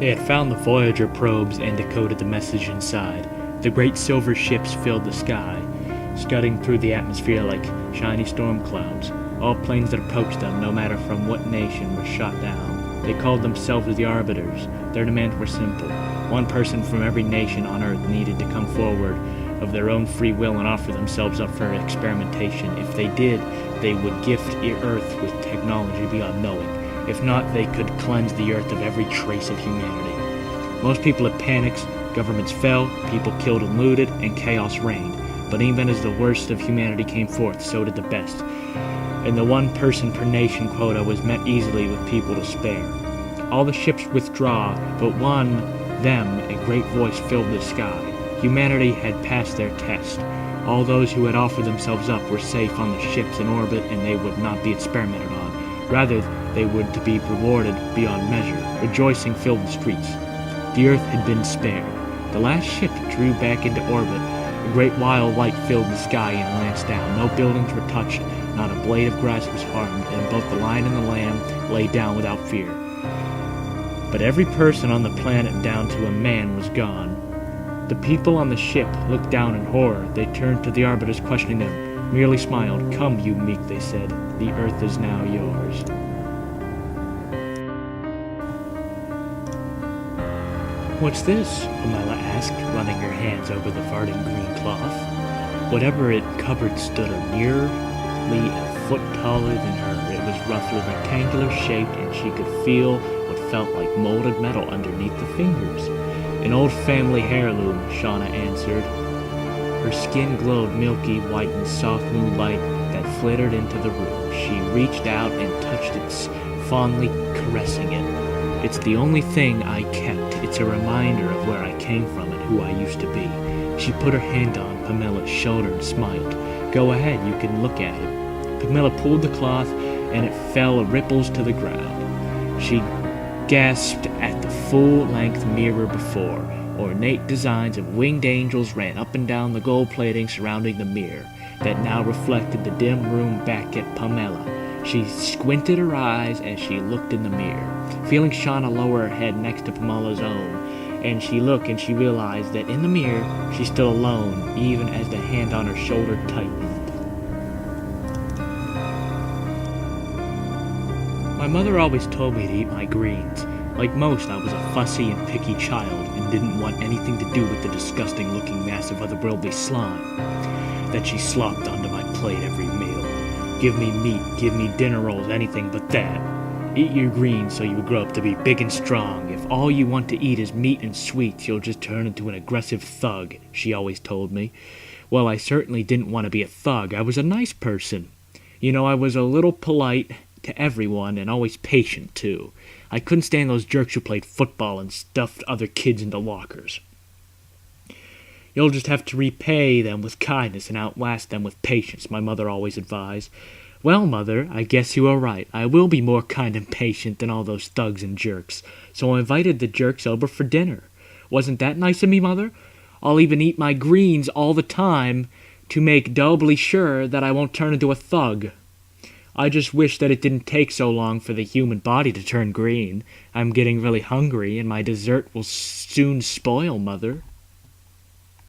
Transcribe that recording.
They had found the Voyager probes and decoded the message inside. The great silver ships filled the sky, scudding through the atmosphere like shiny storm clouds. All planes that approached them, no matter from what nation, were shot down. They called themselves the Arbiters. Their demands were simple. One person from every nation on Earth needed to come forward of their own free will and offer themselves up for experimentation. If they did, they would gift Earth with technology beyond knowing. If not, they could cleanse the Earth of every trace of humanity. Most people had panics, governments fell, people killed and looted, and chaos reigned. But even as the worst of humanity came forth, so did the best. And the one person per nation quota was met easily with people to spare. All the ships withdraw, but one, them, a great voice filled the sky. Humanity had passed their test. All those who had offered themselves up were safe on the ships in orbit, and they would not be experimented on. Rather, they would to be rewarded beyond measure. Rejoicing filled the streets. The Earth had been spared. The last ship drew back into orbit. A great wild light filled the sky and glanced down. No buildings were touched, not a blade of grass was harmed, and both the lion and the lamb lay down without fear. But every person on the planet down to a man was gone. The people on the ship looked down in horror. They turned to the Arbiters, questioning them, merely smiled. "Come, you meek," they said. "The Earth is now yours." "What's this?" Pamela asked, running her hands over the farting green cloth. Whatever it covered stood nearly a foot taller than her. It was roughly rectangular shaped, and she could feel what felt like molded metal underneath the fingers. "An old family heirloom," Shauna answered. Her skin glowed milky white in soft moonlight that flittered into the room. She reached out and touched it, fondly caressing it. "It's the only thing I kept. It's a reminder of where I came from and who I used to be." She put her hand on Pamela's shoulder and smiled. "Go ahead, you can look at it." Pamela pulled the cloth, and it fell ripples to the ground. She gasped at the full-length mirror before. Ornate designs of winged angels ran up and down the gold plating surrounding the mirror that now reflected the dim room back at Pamela. She squinted her eyes as she looked in the mirror, feeling Shauna lower her head next to Pamela's own. And she looked and she realized that in the mirror, she's still alone, even as the hand on her shoulder tightened. My mother always told me to eat my greens. Like most, I was a fussy and picky child and didn't want anything to do with the disgusting-looking mass of otherworldly slime that she slopped onto my plate every meal. Give me meat, give me dinner rolls, anything but that. Eat your greens so you grow up to be big and strong. If all you want to eat is meat and sweets, you'll just turn into an aggressive thug, she always told me. Well, I certainly didn't want to be a thug. I was a nice person. You know, I was a little polite to everyone and always patient, too. I couldn't stand those jerks who played football and stuffed other kids into lockers. You'll just have to repay them with kindness and outlast them with patience, my mother always advised. Well, Mother, I guess you are right. I will be more kind and patient than all those thugs and jerks. So I invited the jerks over for dinner. Wasn't that nice of me, Mother? I'll even eat my greens all the time to make doubly sure that I won't turn into a thug. I just wish that it didn't take so long for the human body to turn green. I'm getting really hungry, and my dessert will soon spoil, Mother.